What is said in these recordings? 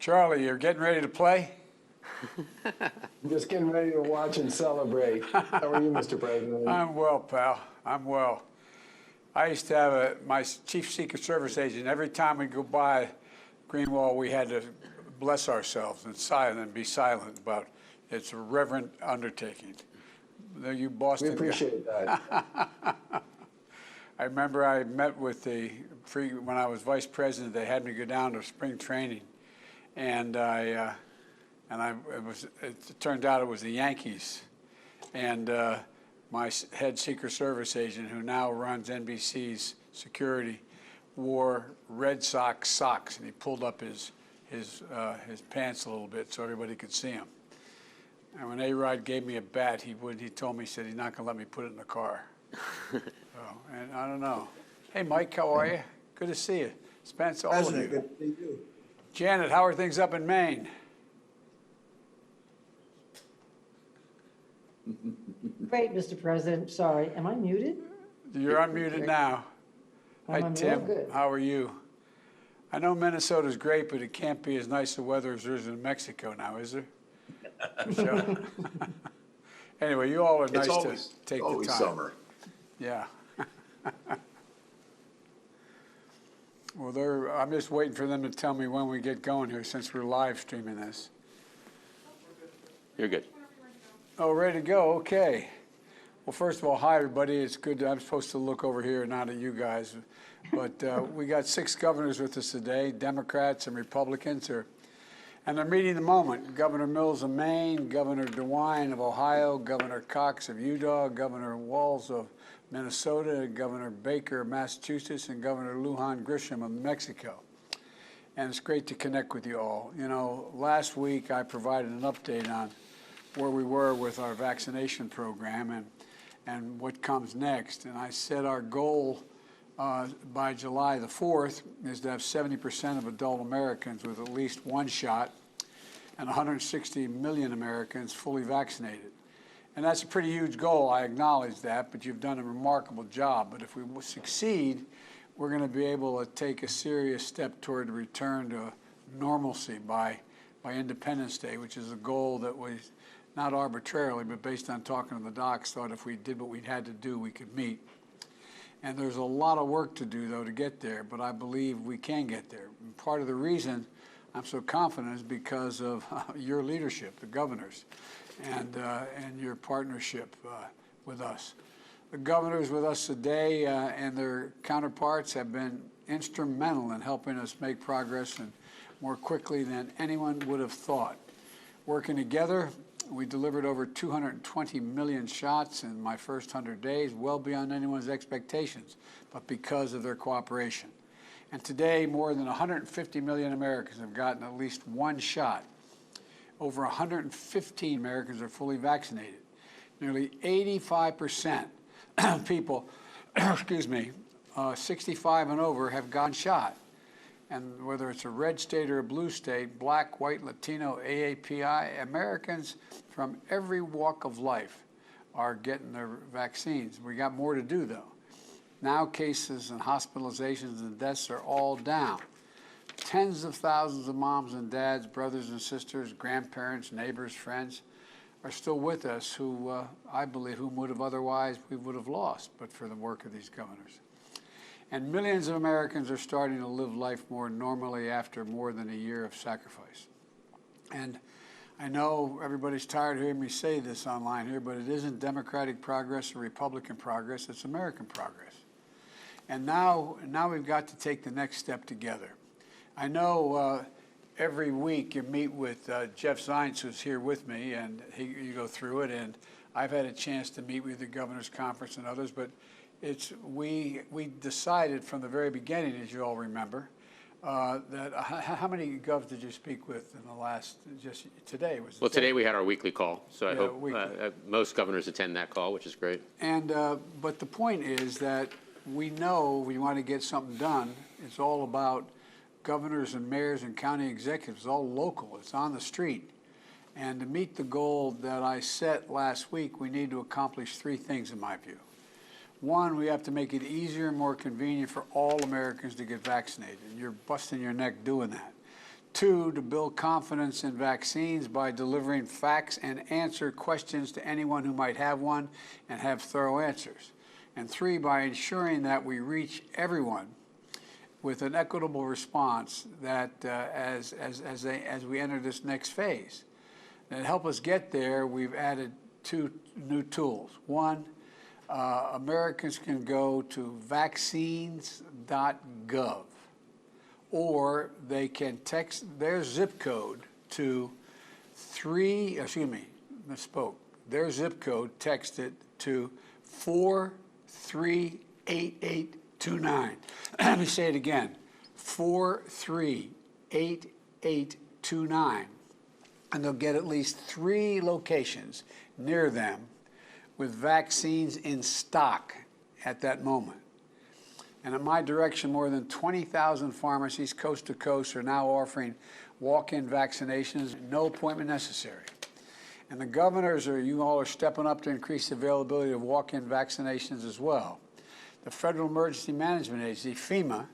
Charlie, you're getting ready to play? I'm just getting ready to watch and celebrate. How are you, Mr. President? I'm well, pal. I'm well. I used to have my chief Secret Service agent. Every time we go by Greenwall, we had to bless ourselves and be silent about it. It's a reverent undertaking. You Boston We appreciate that. I remember I met with when I was vice president, they had me go down to spring training, and it turned out it was the Yankees, and my head Secret Service agent, who now runs NBC's security, wore Red Sox socks, and he pulled up his pants a little bit so everybody could see him. And when A-Rod gave me a bat, he told me, he said he's not going to let me put it in the car. And I don't know. Hey, Mike, how are you? Good to see you. Spence, all of you. Good to see you. Janet, how are things up in Maine? Great, Mr. President. Sorry, am I muted? You're unmuted now. Hi, Tim. Good. How are you? I know Minnesota's great, but it can't be as nice a weather as there is in Mexico now, is there? So, anyway, you all are nice to take the time. Always summer. Yeah. Well, I'm just waiting for them to tell me when we get going here, since we're live streaming this. You're good. Oh, ready to go? Okay. Well, first of all, hi, everybody. It's good. I'm supposed to look over here, not at you guys. But we got 6 governors with us today, Democrats and Republicans. And they're meeting the moment. Governor Mills of Maine, Governor DeWine of Ohio, Governor Cox of Utah, Governor Walz of Minnesota, Governor Baker of Massachusetts, and Governor Lujan Grisham of Mexico. And it's great to connect with you all. You know, last week I provided an update on where we were with our vaccination program and what comes next. And I said our goal by July the 4th is to have 70% of adult Americans with at least one shot and 160 million Americans fully vaccinated. And that's a pretty huge goal, I acknowledge that, but you've done a remarkable job. But if we succeed, we're going to be able to take a serious step toward a return to normalcy by Independence Day, which is a goal that was not arbitrarily, but based on talking to the docs, thought if we did what we had to do, we could meet. And there's a lot of work to do, though, to get there, but I believe we can get there. And part of the reason I'm so confident is because of your leadership, the governors, and your partnership with us. The governors with us today and their counterparts have been instrumental in helping us make progress and more quickly than anyone would have thought. Working together, we delivered over 220 million shots in my first 100 days, well beyond anyone's expectations, but because of their cooperation. And today, more than 150 million Americans have gotten at least one shot. Over 115 Americans are fully vaccinated. Nearly 85% of people, 65 and over have gotten shot. And whether it's a red state or a blue state, black, white, Latino, AAPI, Americans from every walk of life are getting their vaccines. We got more to do, though. Now cases and hospitalizations and deaths are all down. Tens of thousands of moms and dads, brothers and sisters, grandparents, neighbors, friends are still with us who I believe whom would have otherwise we would have lost but for the work of these governors. And millions of Americans are starting to live life more normally after more than a year of sacrifice. And I know everybody's tired of hearing me say this online here, but it isn't Democratic progress or Republican progress, it's American progress. And now we've got to take the next step together. I know every week you meet with Jeff Zients, who's here with me, and you go through it, and I've had a chance to meet with the Governor's Conference and others, but we decided from the very beginning, as you all remember, that how many govs did you speak with in the last, just today? Well, today we had our weekly call, so I hope most governors attend that call, which is great. And but the point is that we know we want to get something done. It's all about governors and mayors and county executives. It's all local. It's on the street. And to meet the goal that I set last week, we need to accomplish 3 things in my view. One, we have to make it easier and more convenient for all Americans to get vaccinated. And you're busting your neck doing that. 2, to build confidence in vaccines by delivering facts and answer questions to anyone who might have one and have thorough answers. And 3, by ensuring that we reach everyone with an equitable response that as we enter this next phase. And to help us get there, we've added 2 new tools. One, Americans can go to vaccines.gov, or they can text their zip code to their zip code, text it to 438829. Let me say it again, 438829. And they'll get at least 3 locations near them with vaccines in stock at that moment. And at my direction, more than 20,000 pharmacies coast to coast are now offering walk-in vaccinations, no appointment necessary. And the governors, you all are stepping up to increase the availability of walk-in vaccinations as well. The Federal Emergency Management Agency, FEMA,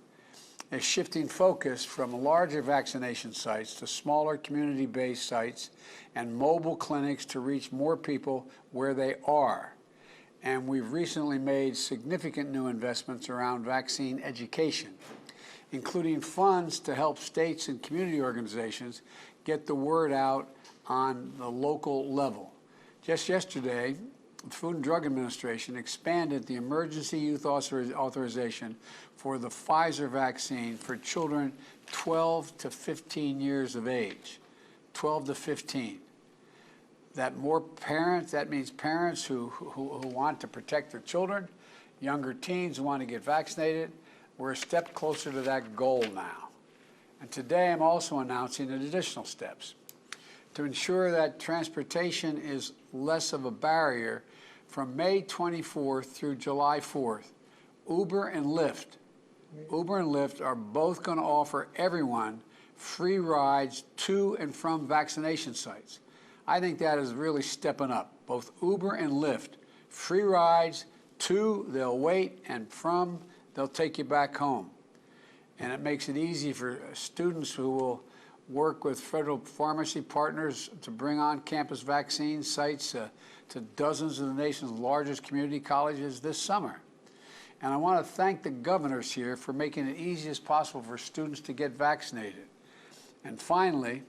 is shifting focus from larger vaccination sites to smaller community-based sites and mobile clinics to reach more people where they are. And we've recently made significant new investments around vaccine education, including funds to help states and community organizations get the word out on the local level. Just yesterday, the Food and Drug Administration expanded the emergency use authorization for the Pfizer vaccine for children 12 to 15 years of age, 12 to 15. That means parents who want to protect their children, younger teens who want to get vaccinated. We're a step closer to that goal now. And today I'm also announcing additional steps to ensure that transportation is less of a barrier. From May 24th through July 4th, Uber and Lyft are both going to offer everyone free rides to and from vaccination sites. I think that is really stepping up. Both Uber and Lyft, free rides to, they'll wait, and from, they'll take you back home. And it makes it easy for students who will work with federal pharmacy partners to bring on campus vaccine sites to dozens of the nation's largest community colleges this summer. And I want to thank the governors here for making it easy as possible for students to get vaccinated. And finally,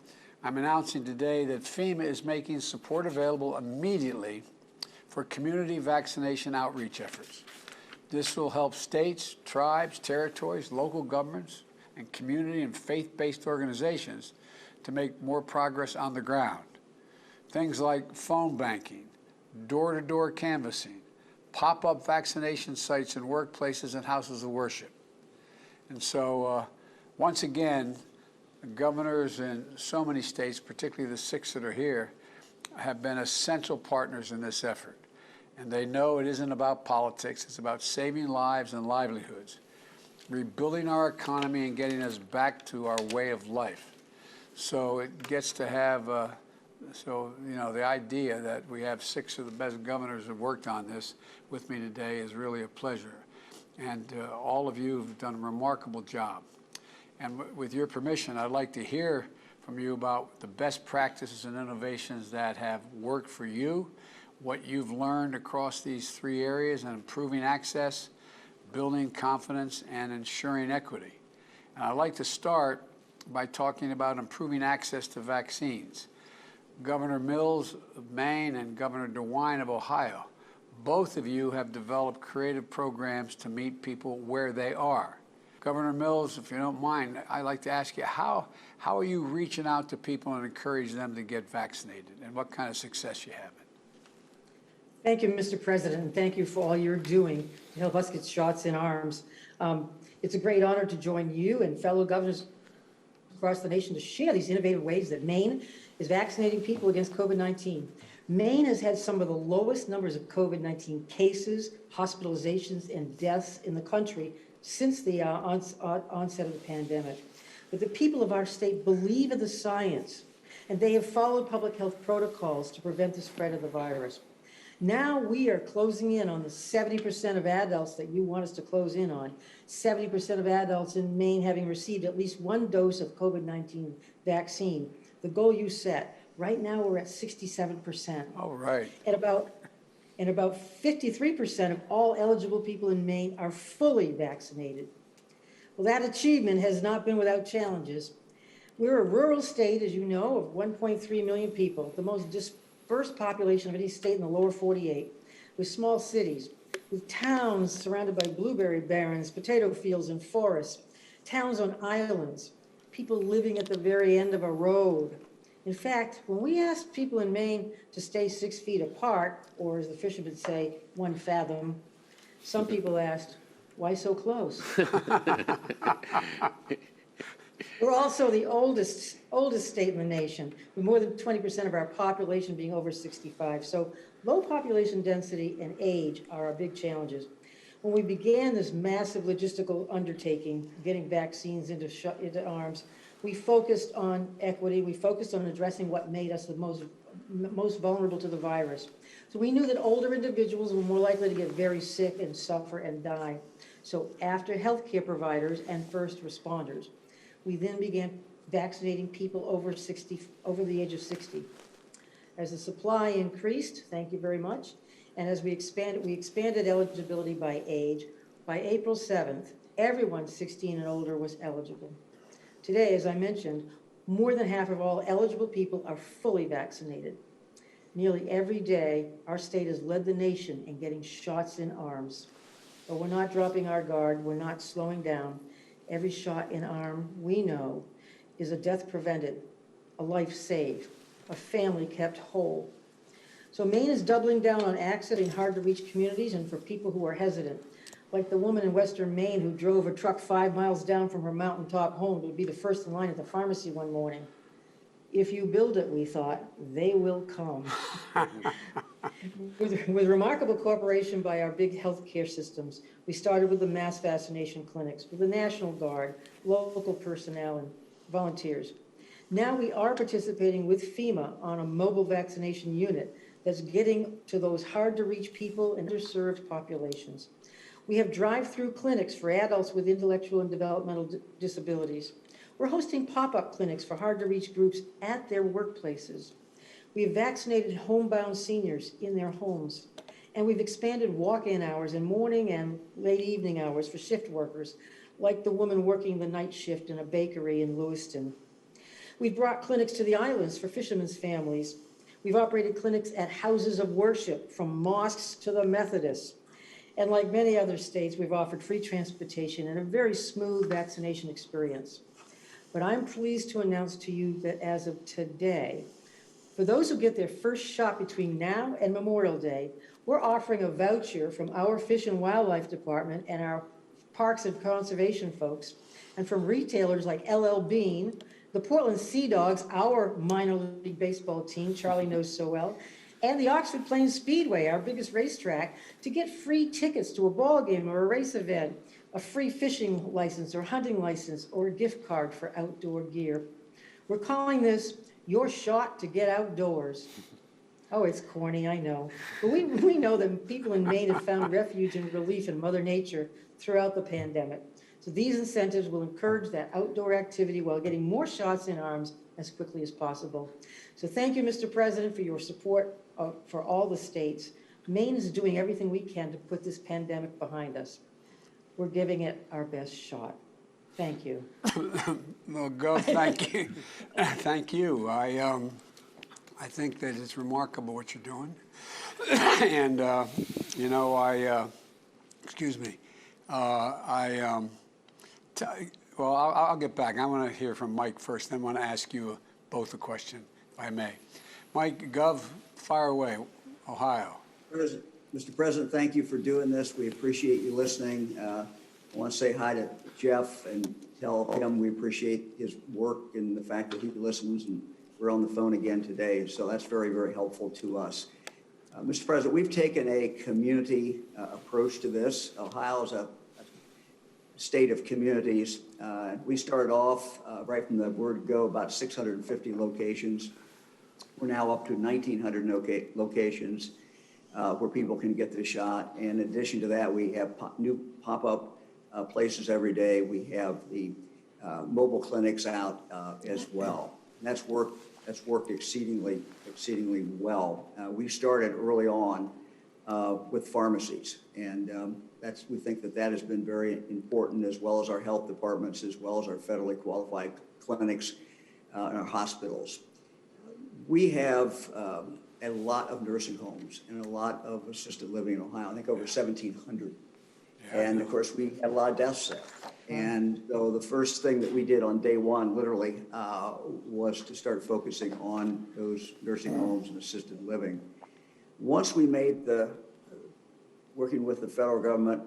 I'm announcing today that FEMA is making support available immediately for community vaccination outreach efforts. This will help states, tribes, territories, local governments, and community and faith-based organizations to make more progress on the ground. Things like phone banking, door-to-door canvassing, pop-up vaccination sites in workplaces and houses of worship. And so, once again, the governors in so many states, particularly the 6 that are here, have been essential partners in this effort. And they know it isn't about politics, it's about saving lives and livelihoods, rebuilding our economy and getting us back to our way of life. So it gets to have, the idea that we have 6 of the best governors who have worked on this with me today is really a pleasure. And all of you have done a remarkable job. And with your permission, I'd like to hear from you about the best practices and innovations that have worked for you, what you've learned across these 3 areas on improving access, building confidence, and ensuring equity. And I'd like to start by talking about improving access to vaccines. Governor Mills of Maine and Governor DeWine of Ohio, both of you have developed creative programs to meet people where they are. Governor Mills, if you don't mind, I'd like to ask you, how are you reaching out to people and encourage them to get vaccinated, and what kind of success you have? Thank you, Mr. President, and thank you for all you're doing to help us get shots in arms. It's a great honor to join you and fellow governors across the nation to share these innovative ways that Maine is vaccinating people against COVID-19. Maine has had some of the lowest numbers of COVID-19 cases, hospitalizations, and deaths in the country since the onset of the pandemic. But the people of our state believe in the science, and they have followed public health protocols to prevent the spread of the virus. Now we are closing in on the 70% of adults that you want us to close in on. 70% of adults in Maine having received at least one dose of COVID-19 vaccine. The goal you set. Right now we're at 67%. All right. And about 53% of all eligible people in Maine are fully vaccinated. Well, that achievement has not been without challenges. We're a rural state, as you know, of 1.3 million people, the most dispersed population of any state in the lower 48, with small cities, with towns surrounded by blueberry barrens, potato fields, and forests, towns on islands, people living at the very end of a road. In fact, when we asked people in Maine to stay 6 feet apart, or as the fishermen say, 1 fathom, some people asked, why so close? We're also the oldest state in the nation, with more than 20% of our population being over 65. So low population density and age are our big challenges. When we began this massive logistical undertaking, getting vaccines into arms, we focused on equity. We focused on addressing what made us the most vulnerable to the virus. So we knew that older individuals were more likely to get very sick and suffer and die. So after healthcare providers and first responders, we then began vaccinating people over the age of 60. As the supply increased, thank you very much, and as we expanded eligibility by age. By April 7th, everyone 16 and older was eligible. Today, as I mentioned, more than half of all eligible people are fully vaccinated. Nearly every day, our state has led the nation in getting shots in arms. But we're not dropping our guard, we're not slowing down. Every shot in arm, we know, is a death prevented, a life saved, a family kept whole. So Maine is doubling down on accessing hard-to-reach communities and for people who are hesitant, like the woman in Western Maine who drove a truck 5 miles down from her mountaintop home to be the first in line at the pharmacy one morning. If you build it, we thought, they will come. With remarkable cooperation by our big healthcare systems, we started with the mass vaccination clinics, with the National Guard, local personnel, and volunteers. Now we are participating with FEMA on a mobile vaccination unit that's getting to those hard-to-reach people and underserved populations. We have drive-through clinics for adults with intellectual and developmental disabilities. We're hosting pop-up clinics for hard-to-reach groups at their workplaces. We have vaccinated homebound seniors in their homes. And we've expanded walk-in hours and morning and late evening hours for shift workers, like the woman working the night shift in a bakery in Lewiston. We've brought clinics to the islands for fishermen's families. We've operated clinics at houses of worship, from mosques to the Methodists. And like many other states, we've offered free transportation and a very smooth vaccination experience. But I'm pleased to announce to you that as of today, for those who get their first shot between now and Memorial Day, we're offering a voucher from our Fish and Wildlife Department and our Parks and Conservation folks, and from retailers like LL Bean, the Portland Sea Dogs, our minor league baseball team, Charlie knows so well, and the Oxford Plains Speedway, our biggest racetrack, to get free tickets to a ball game or a race event, a free fishing license or hunting license, or a gift card for outdoor gear. We're calling this your shot to get outdoors. Oh, it's corny, I know. But we know that people in Maine have found refuge and relief in Mother Nature throughout the pandemic. So these incentives will encourage that outdoor activity while getting more shots in arms as quickly as possible. So thank you, Mr. President, for your support for all the states. Maine is doing everything we can to put this pandemic behind us. We're giving it our best shot. Thank you. Well, Gov, thank you. Thank you. I think that it's remarkable what you're doing. And, you know, excuse me, well, I'll get back. I want to hear from Mike first, then I want to ask you both a question, if I may. Mike, Gov, fire away, Ohio. Mr. President, thank you for doing this. We appreciate you listening. I want to say hi to Jeff and tell him we appreciate his work and the fact that he listens, and we're on the phone again today. So that's very, very helpful to us. Mr. President, we've taken a community approach to this. Ohio is a state of communities. We started off right from the word go about 650 locations. We're now up to 1,900 locations. where people can get the shot. And in addition to that, we have new pop-up places every day. We have the mobile clinics out as well. And that's worked exceedingly well. We started early on with pharmacies, and we think that has been very important, as well as our health departments, as well as our federally qualified clinics and our hospitals. We have a lot of nursing homes and a lot of assisted living in Ohio. I think over 1,700. And of course, we had a lot of deaths there. And so the first thing that we did on day one, literally, was to start focusing on those nursing homes and assisted living. Once we made working with the federal government,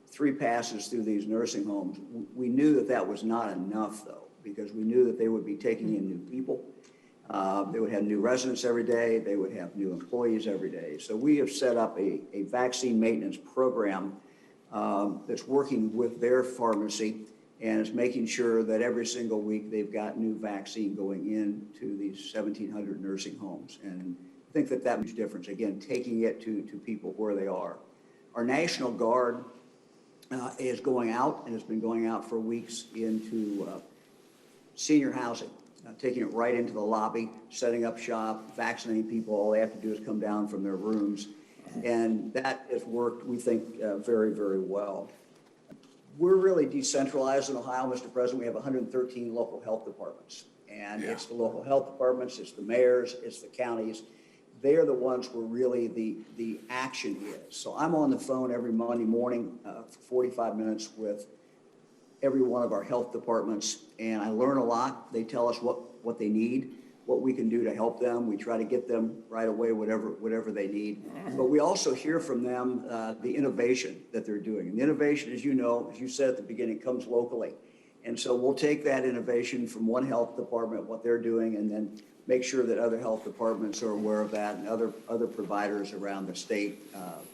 3 passes through these nursing homes, we knew that was not enough, though, because we knew that they would be taking in new people. They would have new residents every day. They would have new employees every day. So we have set up a vaccine maintenance program that's working with their pharmacy and is making sure that every single week they've got new vaccine going into these 1,700 nursing homes. And I think that makes a difference, again, taking it to people where they are. Our National Guard is going out, and has been going out for weeks, into senior housing, taking it right into the lobby, setting up shop, vaccinating people. All they have to do is come down from their rooms. And that has worked, we think, very, very well. We're really decentralized in Ohio, Mr. President. We have 113 local health departments. And it's the local health departments, it's the mayors, it's the counties. They are the ones where really the action is. So I'm on the phone every Monday morning for 45 minutes with every one of our health departments, and I learn a lot. They tell us what they need, what we can do to help them. We try to get them right away, whatever they need. But we also hear from them the innovation that they're doing. And the innovation, as you know, as you said at the beginning, comes locally. And so we'll take that innovation from one health department, what they're doing, and then make sure that other health departments are aware of that, and other providers around the state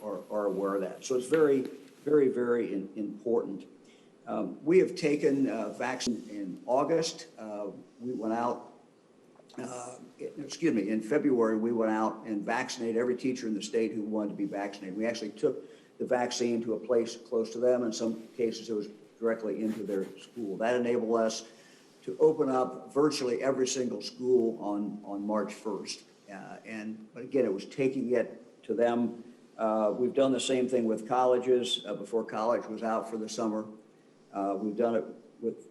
are aware of that. So it's very, very, very important. We have taken vaccine in August. We went out, in February, we went out and vaccinated every teacher in the state who wanted to be vaccinated. We actually took the vaccine to a place close to them. In some cases, it was directly into their school. That enabled us to open up virtually every single school on March 1st. But again, it was taking it to them. We've done the same thing with colleges before college was out for the summer. We've done it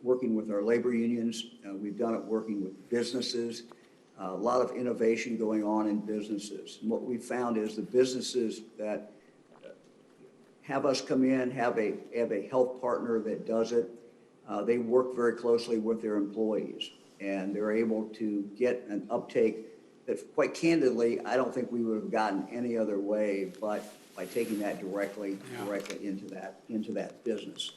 working with our labor unions. We've done it working with businesses. A lot of innovation going on in businesses. And what we found is the businesses that have us come in, have a health partner that does it. They work very closely with their employees, and they're able to get an uptake that, quite candidly, I don't think we would have gotten any other way but by taking that directly into that business.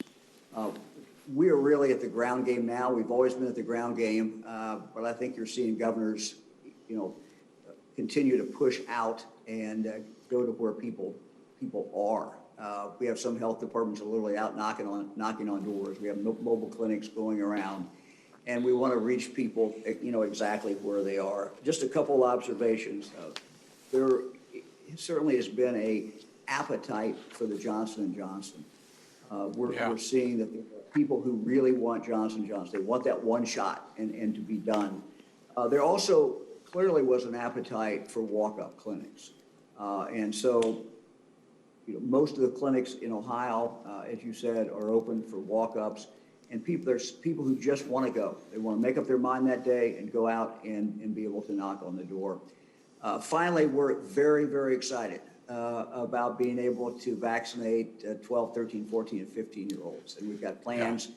We are really at the ground game now. We've always been at the ground game, but I think you're seeing governors, continue to push out and go to where people are. We have some health departments are literally out knocking on doors. We have mobile clinics going around, and we want to reach people, exactly where they are. Just a couple observations. There certainly has been a appetite for the Johnson & Johnson. We're seeing that there are people who really want Johnson & Johnson. They want that one shot and to be done. There also clearly was an appetite for walk-up clinics. And so, most of the clinics in Ohio, as you said, are open for walk-ups. And there's people who just want to go. They want to make up their mind that day and go out and be able to knock on the door. Finally, we're very, very excited about being able to vaccinate 12, 13, 14, and 15-year-olds. And we've got plans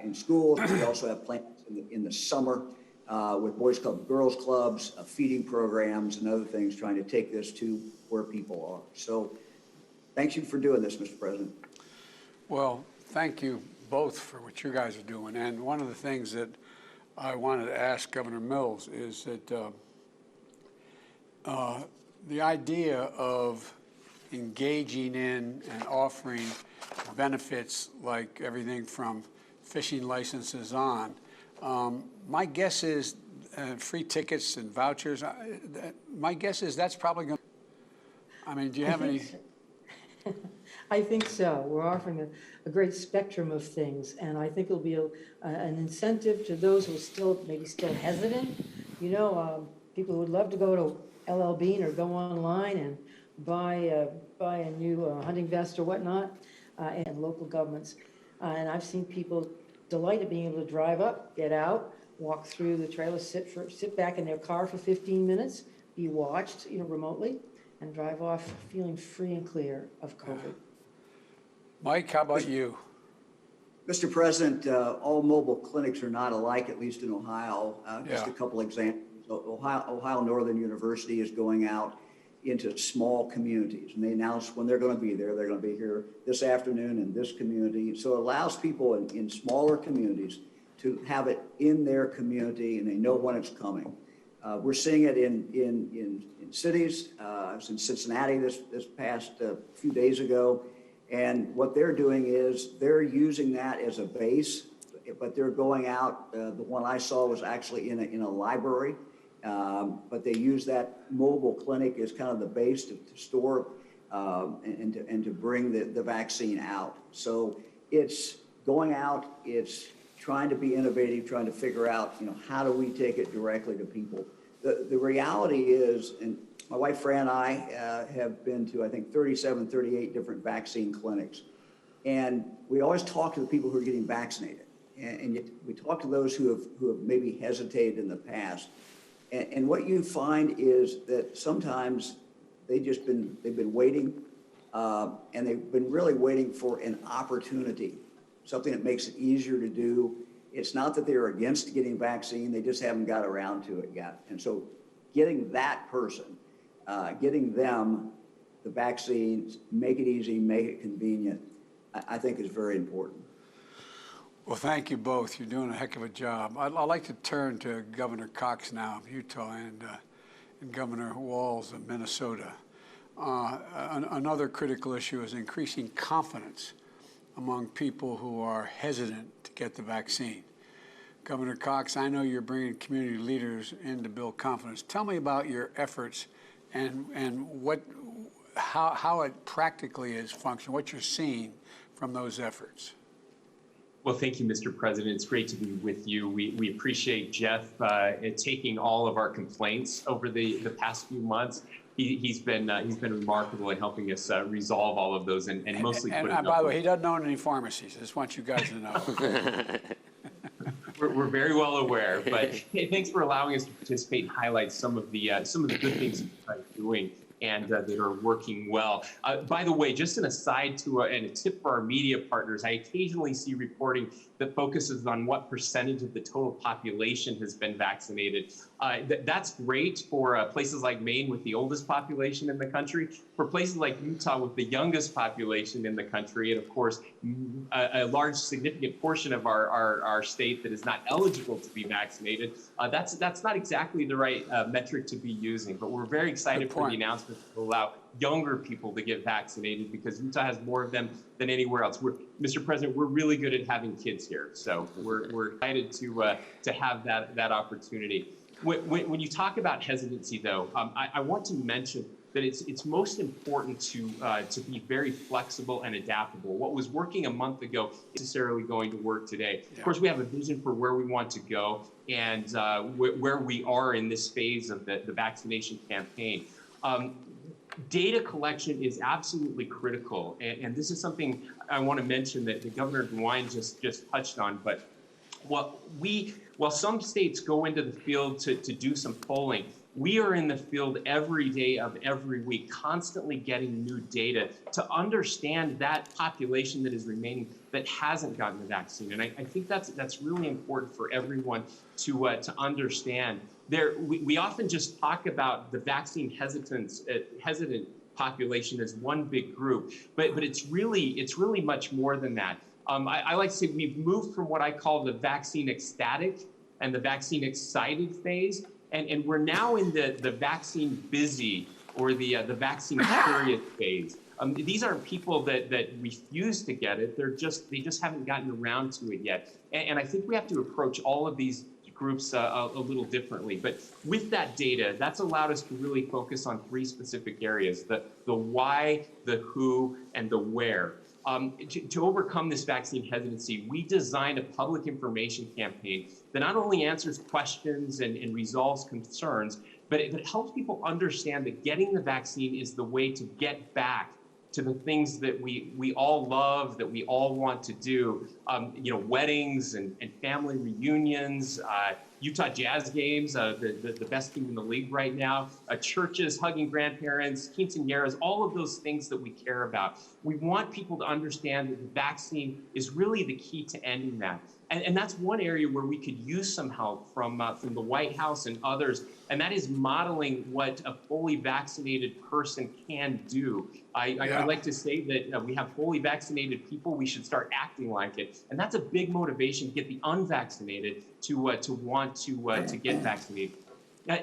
in schools. We also have plans in the summer with Boys Club, Girls Clubs, feeding programs, and other things, trying to take this to where people are. So thank you for doing this, Mr. President. Well, Thank you both for what you guys are doing. And one of the things that I wanted to ask Governor Mills is that the idea of engaging in and offering benefits like everything from fishing licenses on, my guess is free tickets and vouchers, my guess is that's probably going to, I mean, do you have any? I think so. We're offering a great spectrum of things, and I think it'll be an incentive to those who are still, maybe still hesitant. You know, people who would love to go to LL Bean or go online and buy a new hunting vest or whatnot, and local governments. And I've seen people delight at being able to drive up, get out, walk through the trailer, sit back in their car for 15 minutes, be watched, you know, remotely, and drive off feeling free and clear of COVID. Mike, how about you? Mr. President, all mobile clinics are not alike, at least in Ohio. Just a couple examples. Ohio Northern University is going out into small communities, and they announce when they're going to be there. They're going to be here this afternoon in this community. So it allows people in smaller communities to have it in their community, and they know when it's coming. We're seeing it in cities. I was in Cincinnati this past few days ago, and what they're doing is they're using that as a base, but they're going out. The one I saw was actually in a library, but they use that mobile clinic as kind of the base to store and to bring the vaccine out. So it's going out. It's trying to be innovative, trying to figure out, you know, how do we take it directly to people. The reality is, and my wife Fran and I have been to, I think, 37, 38 different vaccine clinics. And we always talk to the people who are getting vaccinated. And yet we talk to those who have maybe hesitated in the past. And what you find is that sometimes they've been waiting, and they've been really waiting for an opportunity, something that makes it easier to do. It's not that they're against getting vaccine, they just haven't got around to it yet. And so getting that person, getting them the vaccines, make it easy, make it convenient, I think is very important. Well, thank you both. You're doing a heck of a job. I'd like to turn to Governor Cox now of Utah and Governor Walz of Minnesota. Another critical issue is increasing confidence among people who are hesitant to get the vaccine. Governor Cox, I know you're bringing community leaders in to build confidence. Tell me about your efforts and how it practically is functioning, what you're seeing from those efforts. Well, thank you, Mr. President. It's great to be with you. We appreciate Jeff taking all of our complaints over the past few months. He's been remarkable in helping us resolve all of those and mostly. And by the way, he doesn't own any pharmacies. I just want you guys to know. We're very well aware, but thanks for allowing us to participate and highlight some of the good things that you're doing and that are working well. By the way, just an aside and a tip for our media partners, I occasionally see reporting that focuses on what percentage of the total population has been vaccinated. That's great for places like Maine with the oldest population in the country, for places like Utah with the youngest population in the country, and of course, a large significant portion of our state that is not eligible to be vaccinated. That's not exactly the right metric to be using, but we're very excited for the announcement to allow younger people to get vaccinated because Utah has more of them than anywhere else. Mr. President, we're really good at having kids here, so we're excited to have that opportunity. When you talk about hesitancy, though, I want to mention that it's most important to be very flexible and adaptable. What was working a month ago isn't necessarily going to work today. Yeah. Of course, we have a vision for where we want to go and where we are in this phase of the vaccination campaign. Data collection is absolutely critical, and this is something I want to mention that the Governor DeWine just touched on. But while some states go into the field to do some polling, we are in the field every day of every week, constantly getting new data to understand that population that is remaining that hasn't gotten the vaccine. And I think that's really important for everyone to understand. We often just talk about the vaccine hesitant population as one big group, but it's really much more than that. I like to say we've moved from what I call the vaccine ecstatic and the vaccine excited phase, and we're now in the vaccine busy or the vaccine curious phase. These aren't people that refuse to get it; they just haven't gotten around to it yet. And I think we have to approach all of these groups a little differently. But with that data, that's allowed us to really focus on 3 specific areas: the why, the who, and the where. To overcome this vaccine hesitancy, we designed a public information campaign that not only answers questions and resolves concerns, but it helps people understand that getting the vaccine is the way to get back to the things that we all love, that we all want to do. Weddings and family reunions, Utah Jazz games, the best team in the league right now, churches, hugging grandparents, quinceañeras, all of those things that we care about. We want people to understand that the vaccine is really the key to ending that. And that's one area where we could use some help from the White House and others, and that is modeling what a fully vaccinated person can do. I like to say that we have fully vaccinated people, we should start acting like it. And that's a big motivation to get the unvaccinated to want to get vaccinated.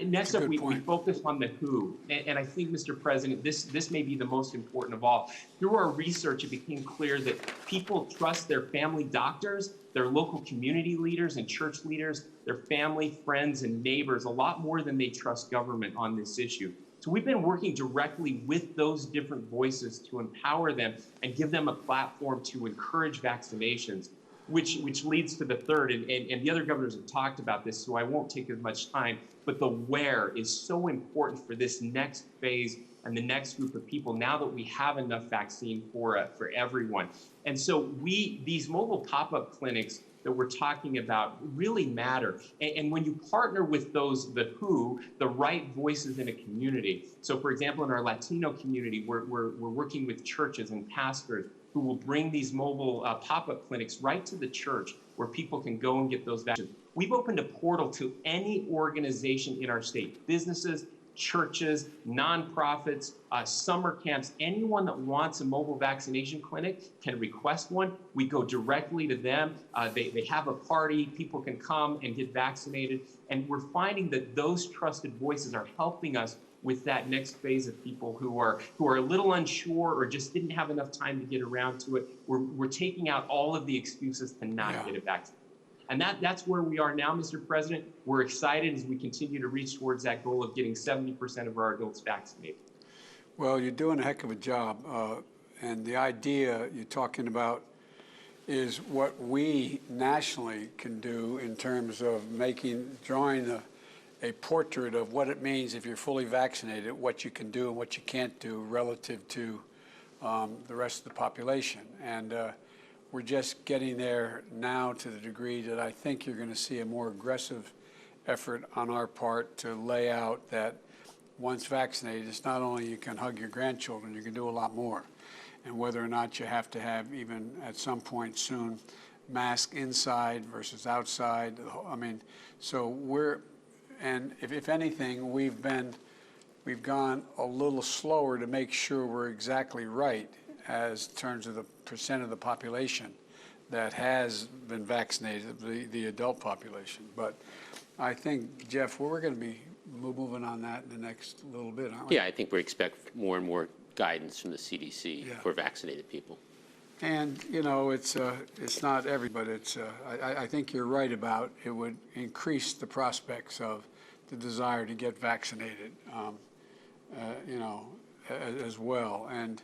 Next up, we focus on the who. And I think, Mr. President, this may be the most important of all. Through our research, it became clear that people trust their family doctors, their local community leaders and church leaders, their family, friends, and neighbors a lot more than they trust government on this issue. So we've been working directly with those different voices to empower them and give them a platform to encourage vaccinations, which leads to the third, and the other governors have talked about this, so I won't take as much time, but the where is so important for this next phase and the next group of people now that we have enough vaccine for everyone. And so these mobile pop-up clinics that we're talking about really matter. And when you partner with the who, the right voices in a community. So for example, in our Latino community, we're working with churches and pastors who will bring these mobile pop-up clinics right to the church where people can go and get those vaccines. We've opened a portal to any organization in our state, businesses, churches, nonprofits, summer camps. Anyone that wants a mobile vaccination clinic can request one. We go directly to them. They have a party. People can come and get vaccinated. And we're finding that those trusted voices are helping us with that next phase of people who are a little unsure or just didn't have enough time to get around to it. We're taking out all of the excuses to not get a vaccine. And that's where we are now, Mr. President. We're excited as we continue to reach towards that goal of getting 70% of our adults vaccinated. Well, you're doing a heck of a job. And the idea you're talking about is what we nationally can do in terms of drawing a portrait of what it means if you're fully vaccinated, what you can do and what you can't do relative to the rest of the population. And we're just getting there now to the degree that I think you're going to see a more aggressive effort on our part to lay out that once vaccinated, it's not only you can hug your grandchildren, you can do a lot more. And whether or not you have to have, even at some point soon, mask inside versus outside. I mean, so and if anything, we've gone a little slower to make sure we're exactly right as terms of the percent of the population that has been vaccinated, the adult population. But I think, Jeff, we're going to be moving on that in the next little bit, aren't we? Yeah, I think we expect more and more guidance from the CDC for vaccinated people. And, it's not everybody, but I think you're right about it would increase the prospects of the desire to get vaccinated, as well. And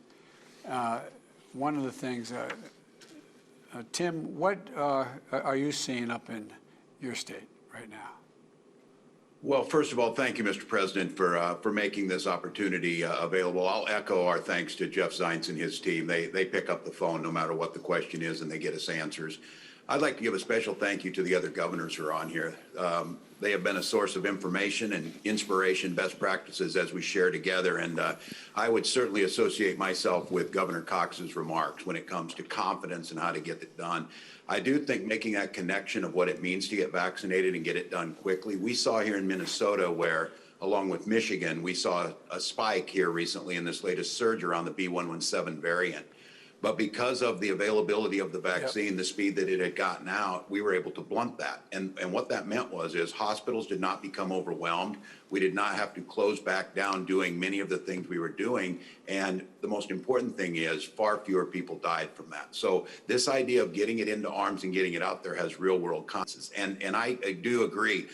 one of the things, Tim, what are you seeing up in your state right now? Well, first of all, thank you, Mr. President, for making this opportunity available. I'll echo our thanks to Jeff Zients and his team. They pick up the phone no matter what the question is, and they get us answers. I'd like to give a special thank you to the other governors who are on here. They have been a source of information and inspiration, best practices as we share together. And I would certainly associate myself with Governor Cox's remarks when it comes to confidence and how to get it done. I do think making that connection of what it means to get vaccinated and get it done quickly. We saw here in Minnesota where, along with Michigan, we saw a spike here recently in this latest surge around the B117 variant. But because of the availability of the vaccine, the speed that it had gotten out, we were able to blunt that. And what that meant is hospitals did not become overwhelmed. We did not have to close back down doing many of the things we were doing. And the most important thing is far fewer people died from that. So this idea of getting it into arms and getting it out there has real world consequences. And I do agree.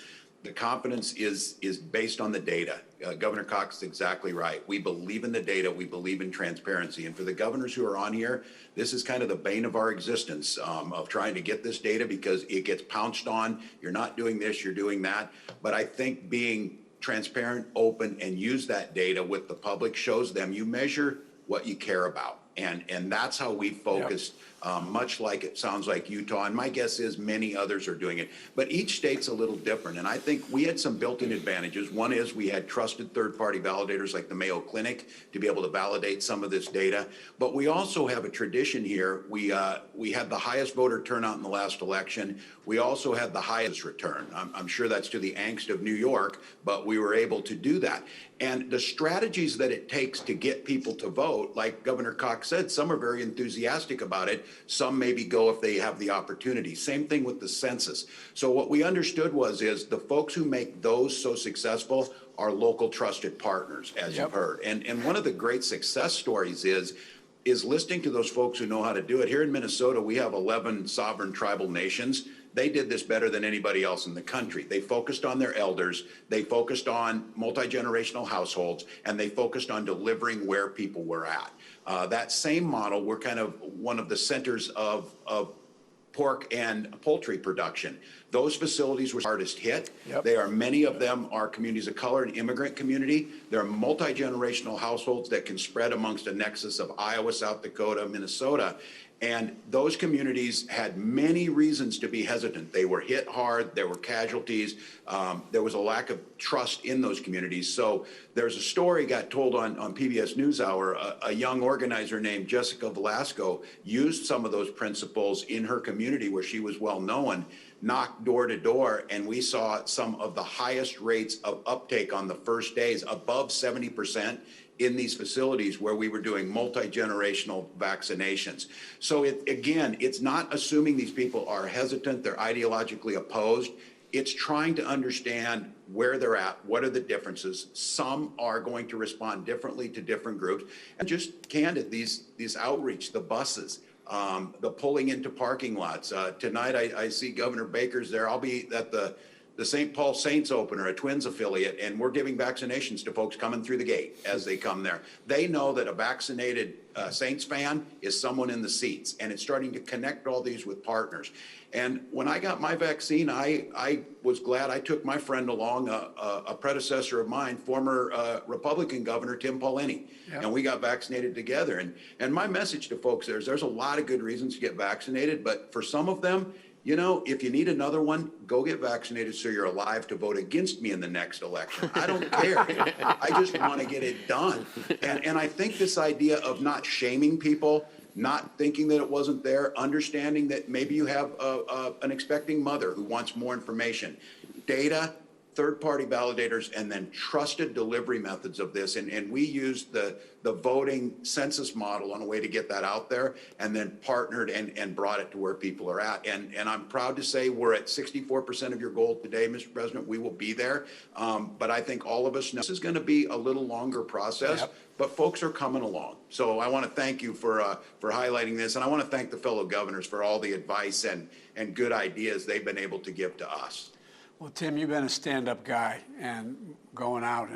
The confidence is based on the data. Governor Cox is exactly right. We believe in the data. We believe in transparency. And for the governors who are on here, this is kind of the bane of our existence of trying to get this data because it gets pounced on. You're not doing this, you're doing that. But I think being transparent, open, and use that data with the public shows them you measure what you care about. And that's how we focused, much like it sounds like Utah, and my guess is many others are doing it. But each state's a little different, and I think we had some built-in advantages. One is we had trusted third-party validators like the Mayo Clinic to be able to validate some of this data. But we also have a tradition here. We had the highest voter turnout in the last election. We also had the highest return. I'm sure that's to the angst of New York, but we were able to do that. And the strategies that it takes to get people to vote, like Governor Cox said, some are very enthusiastic about it. Some maybe go if they have the opportunity. Same thing with the census. So what we understood is the folks who make those so successful are local trusted partners, as you've heard. And one of the great success stories is listening to those folks who know how to do it. Here in Minnesota, we have 11 sovereign tribal nations. They did this better than anybody else in the country. They focused on their elders, they focused on multi-generational households, and they focused on delivering where people were at. That same model, we're kind of one of the centers of pork and poultry production. Those facilities were hardest hit. They are, many of them are communities of color and immigrant community. They're multi-generational households that can spread amongst a nexus of Iowa, South Dakota, Minnesota. And those communities had many reasons to be hesitant. They were hit hard, there were casualties, there was a lack of trust in those communities. So there's a story got told on PBS NewsHour. A young organizer named Jessica Velasco used some of those principles in her community where she was well known, knocked door to door, and we saw some of the highest rates of uptake on the first days, above 70%. In these facilities where we were doing multi-generational vaccinations. So again, it's not assuming these people are hesitant, they're ideologically opposed. It's trying to understand where they're at, what are the differences. Some are going to respond differently to different groups. And just candid, these outreach, the buses, the pulling into parking lots. Tonight I see Governor Baker's there. I'll be at the St. Paul Saints opener, a Twins affiliate, and we're giving vaccinations to folks coming through the gate as they come there. They know that a vaccinated Saints fan is someone in the seats, and it's starting to connect all these with partners. And when I got my vaccine, I was glad I took my friend along, a predecessor of mine, former Republican Governor Tim Paulini, and we got vaccinated together. And my message to folks there's a lot of good reasons to get vaccinated, but for some of them, you know, if you need another one, go get vaccinated so you're alive to vote against me in the next election. I don't care. I just want to get it done. And I think this idea of not shaming people, not thinking that it wasn't there, understanding that maybe you have an expecting mother who wants more information, data, third-party validators, and then trusted delivery methods of this. And we used the voting census model on a way to get that out there, and then partnered and brought it to where people are at. And I'm proud to say we're at 64% of your goal today, Mr. President. We will be there. But I think all of us know this is going to be a little longer process, but folks are coming along. So I want to thank you for highlighting this. And I want to thank the fellow governors for all the advice and good ideas they've been able to give to us. Well, Tim, you've been a stand-up guy and going out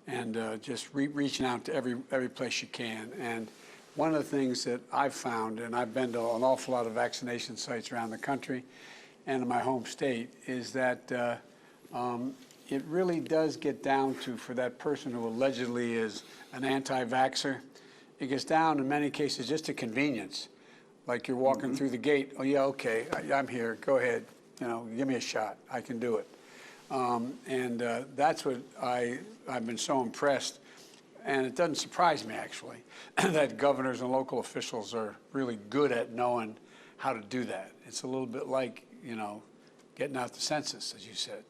and just reaching out to every place you can. And one of the things that I've found, and I've been to an awful lot of vaccination sites around the country and in my home state, is that it really does get down to, for that person who allegedly is an anti-vaxxer, it gets down in many cases just to convenience. Like you're walking through the gate, oh yeah, okay, I'm here, go ahead. You know, give me a shot. I can do it. That's what I've been so impressed. And it doesn't surprise me, actually, that governors and local officials are really good at knowing how to do that. It's a little bit like, you know, getting out the census, as you said.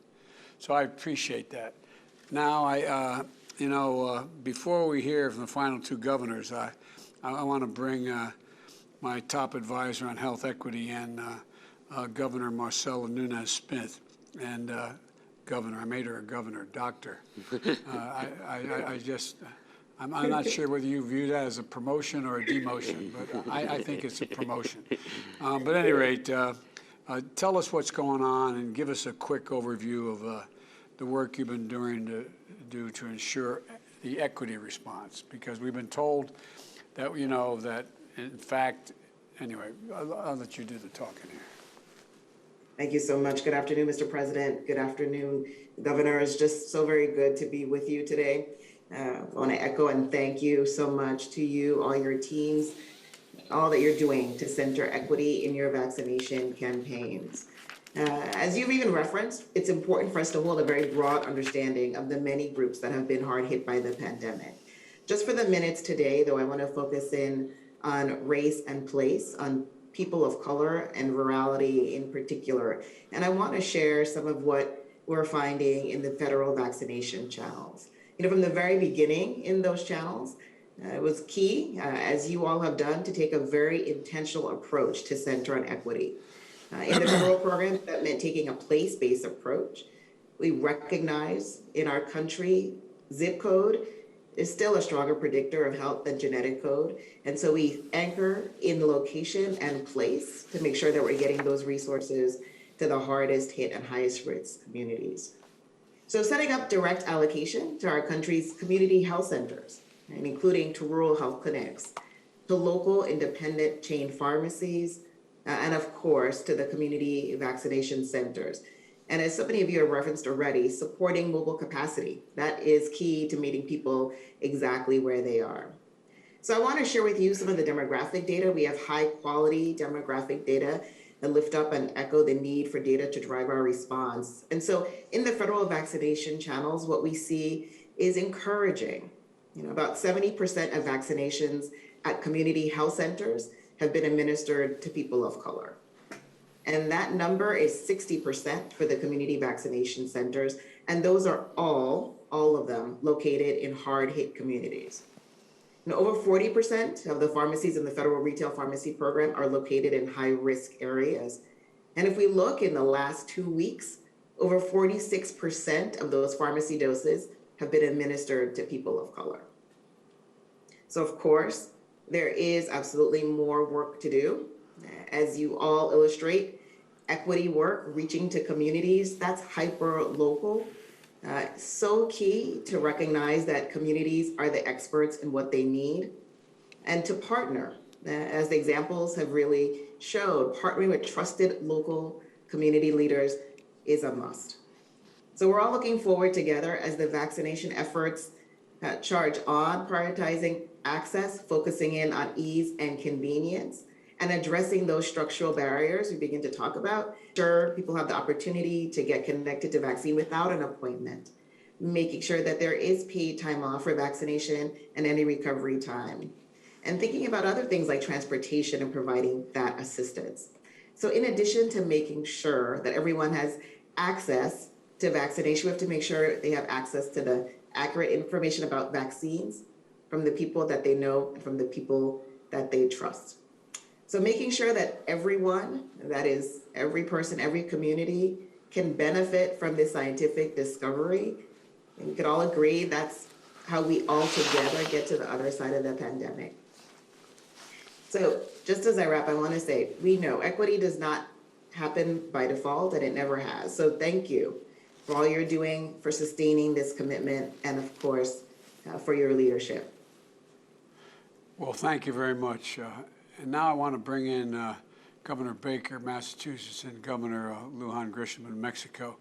So I appreciate that. Now, before we hear from the final two governors, I want to bring my top advisor on health equity, and Governor Marcella Nunez Smith. And governor, I made her a governor, doctor. I'm not sure whether you view that as a promotion or a demotion, but I think it's a promotion. But at any rate, tell us what's going on and give us a quick overview of the work you've been doing to ensure the equity response, because we've been told that, that in fact, anyway, I'll let you do the talking here. Thank you so much. Good afternoon, Mr. President. Good afternoon, Governor. It's just so very good to be with you today. I want to echo and thank you so much to you, all your teams, all that you're doing to center equity in your vaccination campaigns. As you've even referenced, it's important for us to hold a very broad understanding of the many groups that have been hard hit by the pandemic. Just for the minutes today, though, I want to focus in on race and place, on people of color and rurality in particular. And I want to share some of what we're finding in the federal vaccination channels. From the very beginning in those channels, it was key, as you all have done, to take a very intentional approach to center on equity. In the federal program, that meant taking a place-based approach. We recognize in our country, zip code is still a stronger predictor of health than genetic code. And so we anchor in location and place to make sure that we're getting those resources to the hardest hit and highest risk communities. So setting up direct allocation to our country's community health centers, and including to rural health clinics, to local independent chain pharmacies, and of course, to the community vaccination centers. And as so many of you have referenced already, supporting mobile capacity. That is key to meeting people exactly where they are. So I want to share with you some of the demographic data. We have high quality demographic data that lift up and echo the need for data to drive our response. And so in the federal vaccination channels, what we see is encouraging. About 70% of vaccinations at community health centers have been administered to people of color. And that number is 60% for the community vaccination centers. And those are all of them located in hard hit communities. And over 40% of the pharmacies in the federal retail pharmacy program are located in high risk areas. And if we look in the last 2 weeks, over 46% of those pharmacy doses have been administered to people of color. So of course, there is absolutely more work to do. As you all illustrate, equity work, reaching to communities, that's hyper local. So key to recognize that communities are the experts in what they need and to partner. As the examples have really showed, partnering with trusted local community leaders is a must. So we're all looking forward together as the vaccination efforts charge on prioritizing access, focusing in on ease and convenience, and addressing those structural barriers we begin to talk about. Sure, people have the opportunity to get connected to vaccine without an appointment, making sure that there is paid time off for vaccination and any recovery time, and thinking about other things like transportation and providing that assistance. So in addition to making sure that everyone has access to vaccination, we have to make sure they have access to the accurate information about vaccines from the people that they know and from the people that they trust. So making sure that everyone, that is every person, every community, can benefit from this scientific discovery. And we could all agree that's how we all together get to the other side of the pandemic. So just as I wrap, I want to say, we know equity does not happen by default, and it never has. So thank you for all you're doing, for sustaining this commitment, and of course, for your leadership. Well, thank you very much. And now I want to bring in Governor Baker, Massachusetts, and Governor Lujan Grisham in Mexico,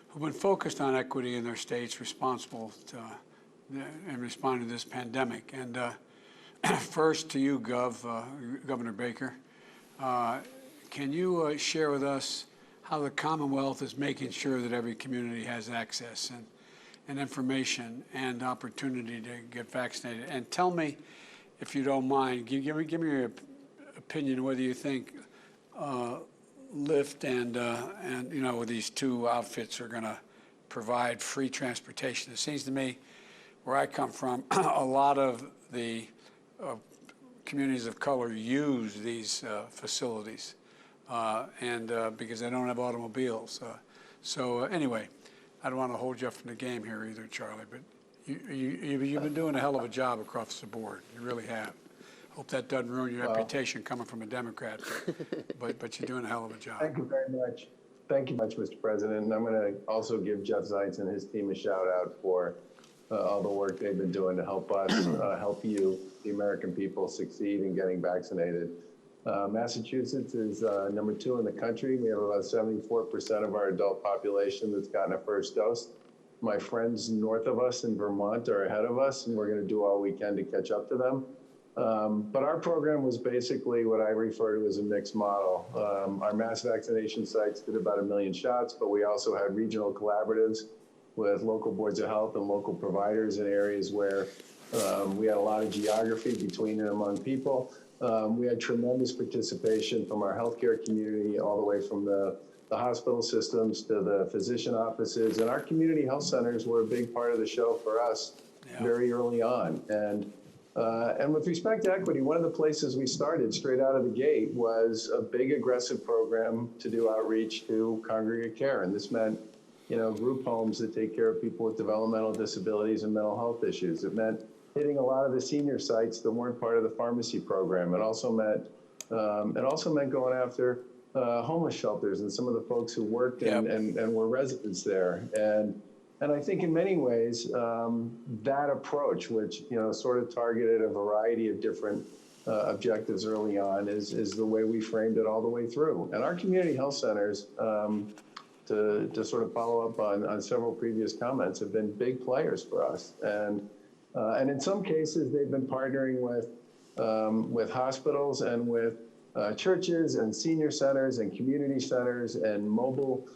who've been focused on equity in their states responsible in responding to this pandemic. And first to you, Governor Baker, can you share with us how the Commonwealth is making sure that every community has access and information and opportunity to get vaccinated? And tell me, if you don't mind, give me your opinion whether you think Lyft and these two outfits are going to provide free transportation. It seems to me, where I come from, a lot of the communities of color use these facilities, and because they don't have automobiles. Anyway, I don't want to hold you up from the game here either, Charlie, but you've been doing a hell of a job across the board. You really have. Hope that doesn't ruin your reputation coming from a Democrat, but you're doing a hell of a job. Thank you very much. Thank you much, Mr. President. And I'm going to also give Jeff Zients and his team a shout out for all the work they've been doing to help us, help you, the American people, succeed in getting vaccinated. Massachusetts is number 2 in the country. We have about 74% of our adult population that's gotten a first dose. My friends north of us in Vermont are ahead of us, and we're going to do all we can to catch up to them. But our program was basically what I refer to as a mixed model. Our mass vaccination sites did about 1 million shots, but we also had regional collaboratives with local boards of health and local providers in areas where we had a lot of geography between and among people. We had tremendous participation from our healthcare community, all the way from the hospital systems to the physician offices. And our community health centers were a big part of the show for us very early on. And with respect to equity, one of the places we started straight out of the gate was a big aggressive program to do outreach to congregate care. And this meant, group homes that take care of people with developmental disabilities and mental health issues. It meant hitting a lot of the senior sites that weren't part of the pharmacy program. It also meant going after homeless shelters and some of the folks who worked and were residents there. And I think in many ways, that approach, which sort of targeted a variety of different objectives early on, is the way we framed it all the way through. And our community health centers, to sort of follow up on several previous comments, have been big players for us. And in some cases, they've been partnering with hospitals and with churches and senior centers and community centers and mobile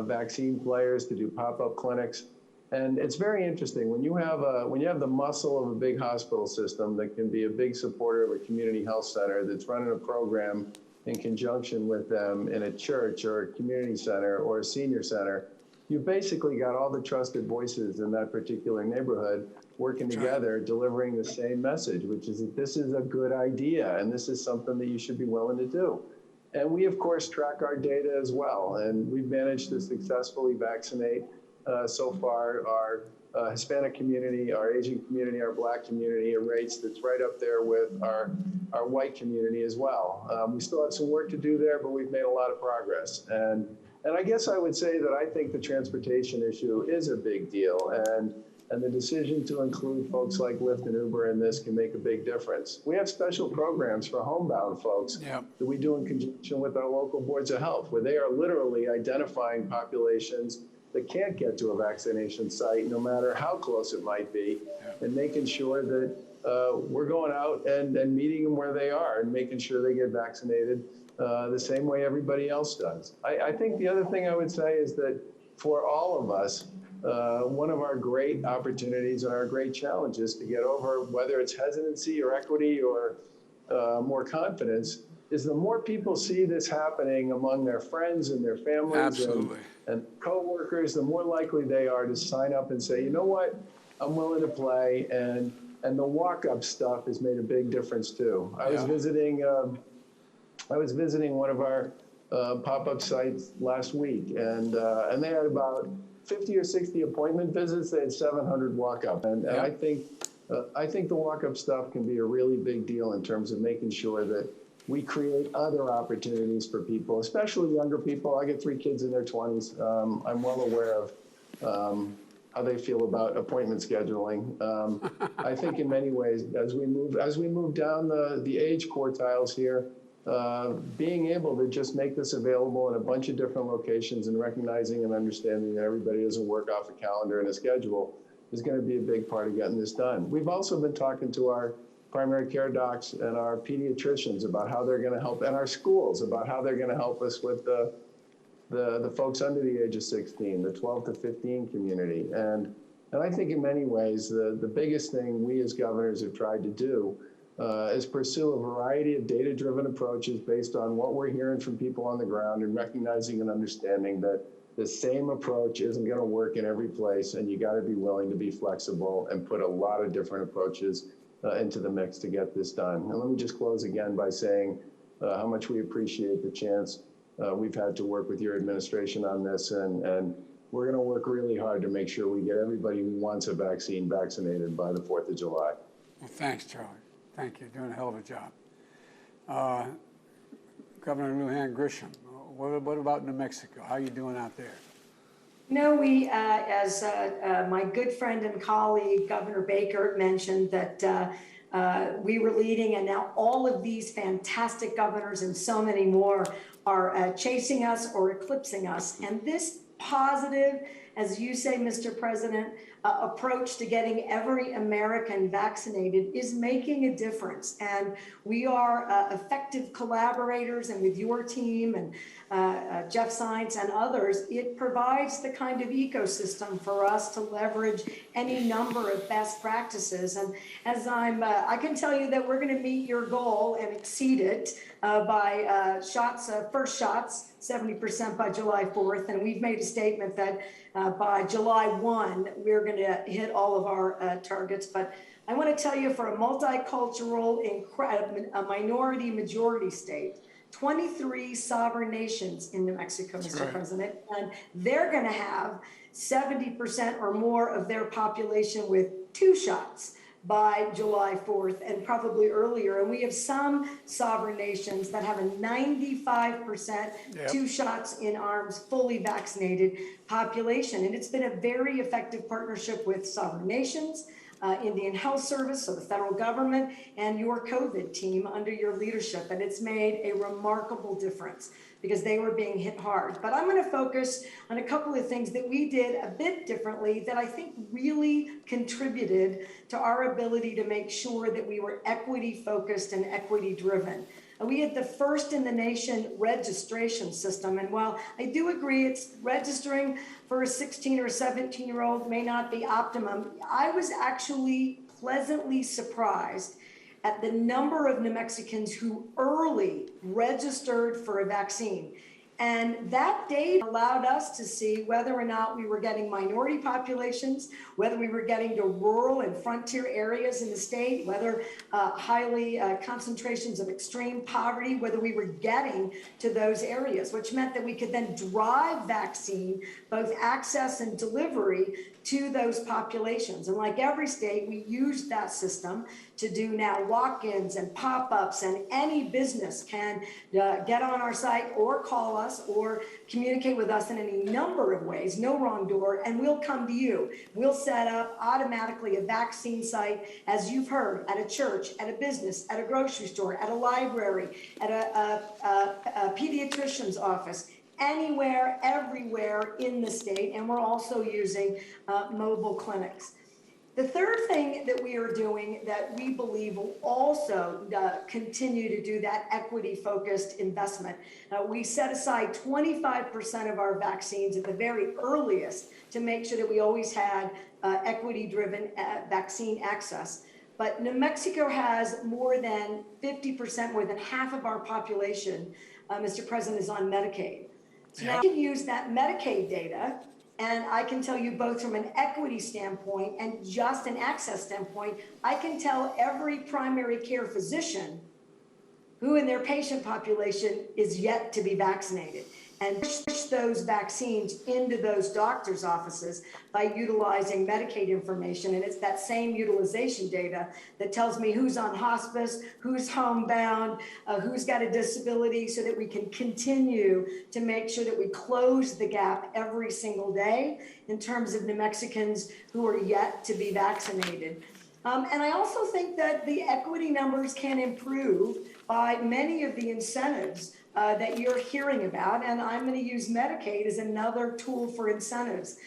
vaccine players to do pop-up clinics. And it's very interesting when you have the muscle of a big hospital system that can be a big supporter of a community health center that's running a program in conjunction with them in a church or a community center or a senior center. You've basically got all the trusted voices in that particular neighborhood working together, delivering the same message, which is that this is a good idea and this is something that you should be willing to do. And we, of course, track our data as well. And we've managed to successfully vaccinate so far our Hispanic community, our Asian community, our Black community at rates that's right up there with our white community as well. We still have some work to do there, but we've made a lot of progress. And I guess I would say that I think the transportation issue is a big deal. And the decision to include folks like Lyft and Uber in this can make a big difference. We have special programs for homebound folks that we do in conjunction with our local boards of health, where they are literally identifying populations that can't get to a vaccination site, no matter how close it might be, and making sure that we're going out and meeting them where they are and making sure they get vaccinated the same way everybody else does. I think the other thing I would say is that for all of us, one of our great opportunities and our great challenges to get over, whether it's hesitancy or equity or more confidence, is the more people see this happening among their friends and their families and coworkers, the more likely they are to sign up and say, you know what, I'm willing to play. And the walk-up stuff has made a big difference too. I was visiting one of our pop-up sites last week, and they had about 50 or 60 appointment visits. They had 700 walk-up, and I think the walk-up stuff can be a really big deal in terms of making sure that we create other opportunities for people, especially younger people. I get 3 kids in their 20s. I'm well aware of how they feel about appointment scheduling. I think in many ways, as we move down the age quartiles here, being able to just make this available in a bunch of different locations and recognizing and understanding that everybody doesn't work off a calendar and a schedule is going to be a big part of getting this done. We've also been talking to our primary care docs and our pediatricians about how they're going to help, and our schools about how they're going to help us with the folks under the age of 16, the 12 to 15 community. And I think in many ways, the biggest thing we as governors have tried to do is pursue a variety of data-driven approaches based on what we're hearing from people on the ground and recognizing and understanding that the same approach isn't going to work in every place, and you got to be willing to be flexible and put a lot of different approaches into the mix to get this done. And let me just close again by saying how much we appreciate the chance we've had to work with your administration on this, and we're going to work really hard to make sure we get everybody who wants a vaccine vaccinated by the 4th of July. Well, thanks, Charlie. Thank you. Doing a hell of a job. Governor Lujan Grisham, what about New Mexico? How are you doing out there? No, we, as my good friend and colleague, Governor Baker, mentioned that we were leading, and now all of these fantastic governors and so many more are chasing us or eclipsing us. And this positive, as you say, Mr. President, approach to getting every American vaccinated is making a difference. And we are effective collaborators, and with your team and Jeff Zients and others, it provides the kind of ecosystem for us to leverage any number of best practices. And as I can tell you that we're going to meet your goal and exceed it by first shots, 70% by July 4th. And we've made a statement that by July 1, we're going to hit all of our targets. But I want to tell you, for a multicultural, a minority majority state, 23 sovereign nations in New Mexico, Mr. President, and they're going to have 70% or more of their population with 2 shots by July 4th, and probably earlier. And we have some sovereign nations that have a 95% 2 shots in arms, fully vaccinated population. And it's been a very effective partnership with sovereign nations, Indian Health Service, so the federal government, and your COVID team under your leadership. And it's made a remarkable difference because they were being hit hard. But I'm going to focus on a couple of things that we did a bit differently that I think really contributed to our ability to make sure that we were equity focused and equity driven. We had the first in the nation registration system. And while I do agree it's registering for a 16 or 17-year-old may not be optimum, I was actually pleasantly surprised at the number of New Mexicans who early registered for a vaccine. And that data allowed us to see whether or not we were getting minority populations, whether we were getting to rural and frontier areas in the state, whether highly concentrations of extreme poverty, whether we were getting to those areas, which meant that we could then drive vaccine, both access and delivery, to those populations. And like every state, we used that system to do now walk-ins and pop-ups, and any business can get on our site or call us or communicate with us in any number of ways, no wrong door, and we'll come to you. We'll set up automatically a vaccine site, as you've heard, at a church, at a business, at a grocery store, at a library, at a pediatrician's office, anywhere, everywhere in the state, and we're also using mobile clinics. The third thing that we are doing that we believe will also continue to do that equity-focused investment, we set aside 25% of our vaccines at the very earliest to make sure that we always had equity-driven vaccine access. But New Mexico has more than 50%, more than half of our population, Mr. President, is on Medicaid. So now I can use that Medicaid data, and I can tell you both from an equity standpoint and just an access standpoint, I can tell every primary care physician who in their patient population is yet to be vaccinated, and push those vaccines into those doctors' offices by utilizing Medicaid information. And it's that same utilization data that tells me who's on hospice, who's homebound, who's got a disability, so that we can continue to make sure that we close the gap every single day in terms of New Mexicans who are yet to be vaccinated. And I also think that the equity numbers can improve by many of the incentives that you're hearing about, and I'm going to use Medicaid as another tool for incentives.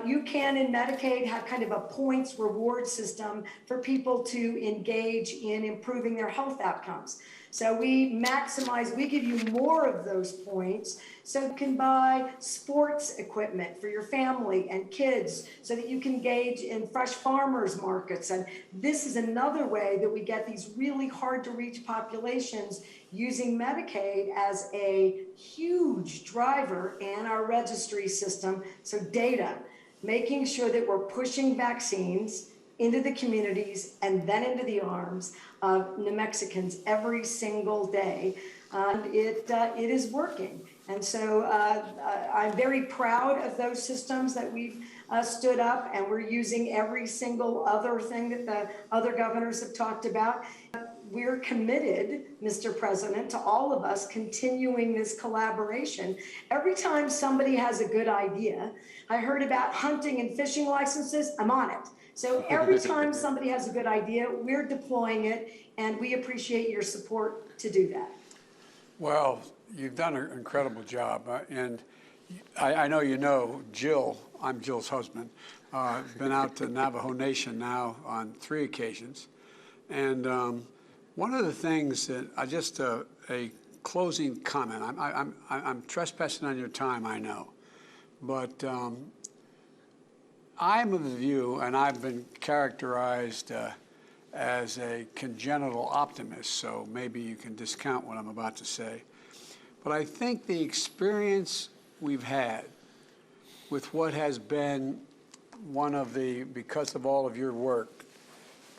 You can, in Medicaid, have kind of a points reward system for people to engage in improving their health outcomes. So we maximize, we give you more of those points so you can buy sports equipment for your family and kids, so that you can engage in fresh farmers markets. And this is another way that we get these really hard to reach populations using Medicaid as a huge driver in our registry system. So data, making sure that we're pushing vaccines into the communities and then into the arms of New Mexicans every single day. It is working. And so I'm very proud of those systems that we've stood up, and we're using every single other thing that the other governors have talked about. We're committed, Mr. President, to all of us continuing this collaboration. Every time somebody has a good idea, I heard about hunting and fishing licenses, I'm on it. So every time somebody has a good idea, we're deploying it, and we appreciate your support to do that. Well, you've done an incredible job. And I know you know Jill, I'm Jill's husband, been out to Navajo Nation now on 3 occasions. And one of the things that a closing comment, I'm trespassing on your time, I know. But I'm of the view, and I've been characterized as a congenital optimist, so maybe you can discount what I'm about to say. But I think the experience we've had with what has been one of the, because of all of your work,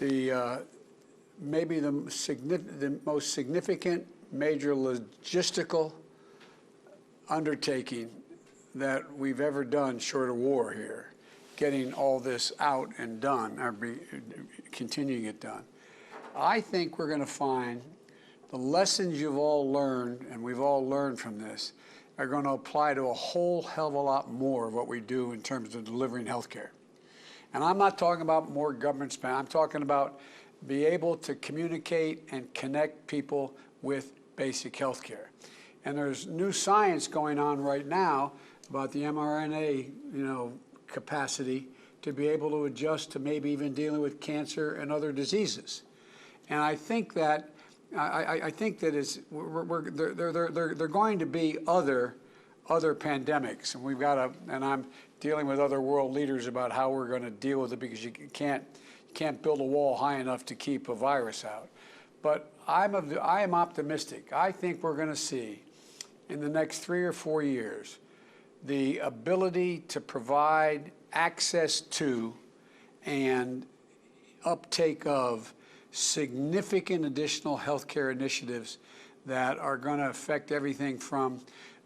maybe the most significant major logistical undertaking that we've ever done short of war here, getting all this out and done, or continuing it done. I think we're going to find the lessons you've all learned, and we've all learned from this, are going to apply to a whole hell of a lot more of what we do in terms of delivering health care. And I'm not talking about more government spend. I'm talking about be able to communicate and connect people with basic health care. And there's new science going on right now about the mRNA, capacity to be able to adjust to maybe even dealing with cancer and other diseases. And I think that they're going to be other pandemics, and we've got to. And I'm dealing with other world leaders about how we're going to deal with it, because you can't build a wall high enough to keep a virus out. But I am optimistic. I think we're going to see in the next 3 or 4 years the ability to provide access to and uptake of significant additional healthcare initiatives that are going to affect everything from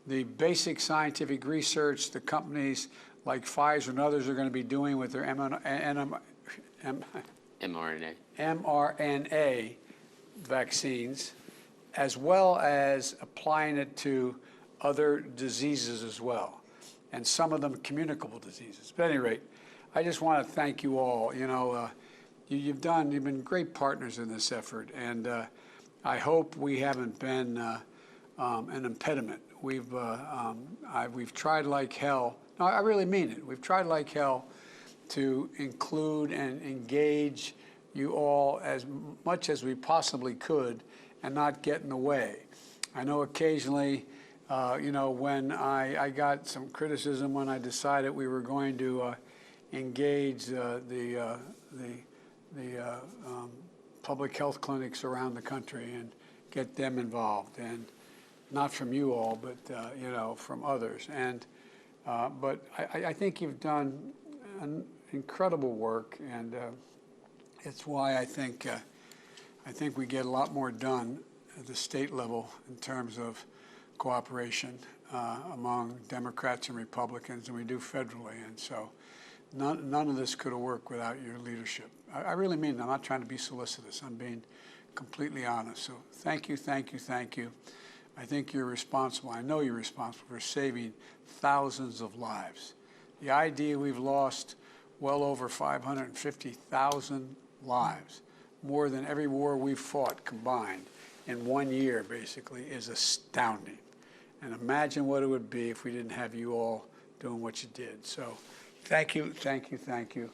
the basic scientific research the companies like Pfizer and others are going to be doing with their mRNA vaccines, as well as applying it to other diseases as well, and some of them communicable diseases. But at any rate, I just want to thank you all. You've been great partners in this effort, and I hope we haven't been an impediment. We've tried like hell. No, I really mean it. We've tried like hell to include and engage you all as much as we possibly could and not get in the way. I know occasionally, when I got some criticism when I decided we were going to engage the public health clinics around the country and get them involved, and not from you all, but from others. And but I think you've done an incredible work, and it's why I think we get a lot more done at the state level in terms of cooperation among Democrats and Republicans than we do federally. And so none of this could have worked without your leadership. I really mean it. I'm not trying to be solicitous. I'm being completely honest. So thank you, thank you, thank you. I think you're responsible. I know you're responsible for saving thousands of lives. The idea we've lost well over 550,000 lives, more than every war we've fought combined in 1 year, basically, is astounding. And imagine what it would be if we didn't have you all doing what you did. So thank you, thank you, thank you.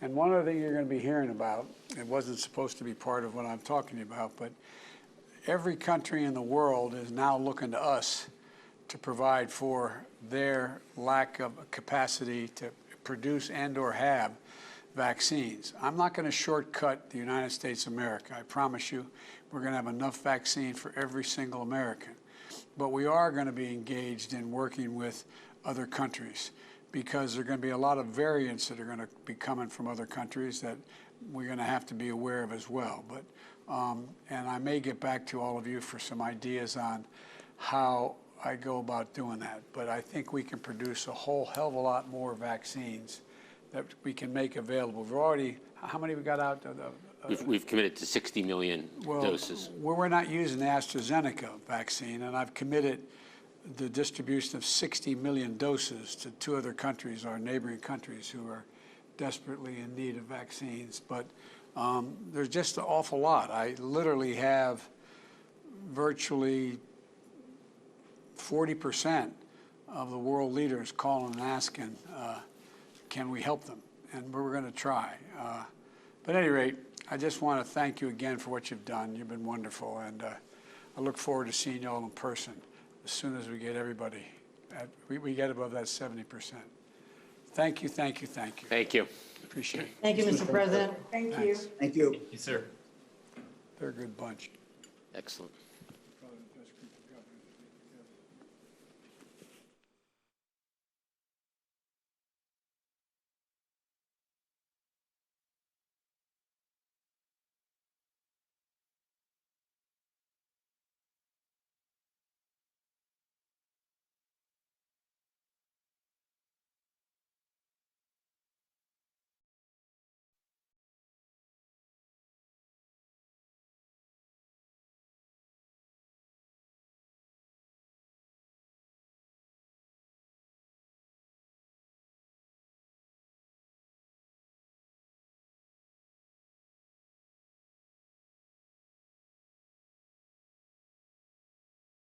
And one other thing you're going to be hearing about, it wasn't supposed to be part of what I'm talking about, but every country in the world is now looking to us to provide for their lack of capacity to produce and or have vaccines. I'm not going to shortcut the United States of America. I promise you we're going to have enough vaccine for every single American. But we are going to be engaged in working with other countries, because there are going to be a lot of variants that are going to be coming from other countries that we're going to have to be aware of as well. But and I may get back to all of you for some ideas on how I go about doing that. But I think we can produce a whole hell of a lot more vaccines that we can make available. We've already, how many we got out? We've committed to 60 million doses. Well, we're not using the AstraZeneca vaccine, and I've committed the distribution of 60 million doses to 2 other countries, our neighboring countries, who are desperately in need of vaccines. But there's just an awful lot. I literally have virtually 40% of the world leaders calling and asking, can we help them? And we're going to try. But at any rate, I just want to thank you again for what you've done. You've been wonderful, and I look forward to seeing you all in person as soon as we get everybody, we get above that 70%. Thank you, thank you, thank you. Thank you. Appreciate it. Thank you, Mr. President. Thank you. Thanks. Thank you. Yes, sir. They're a good bunch. Excellent.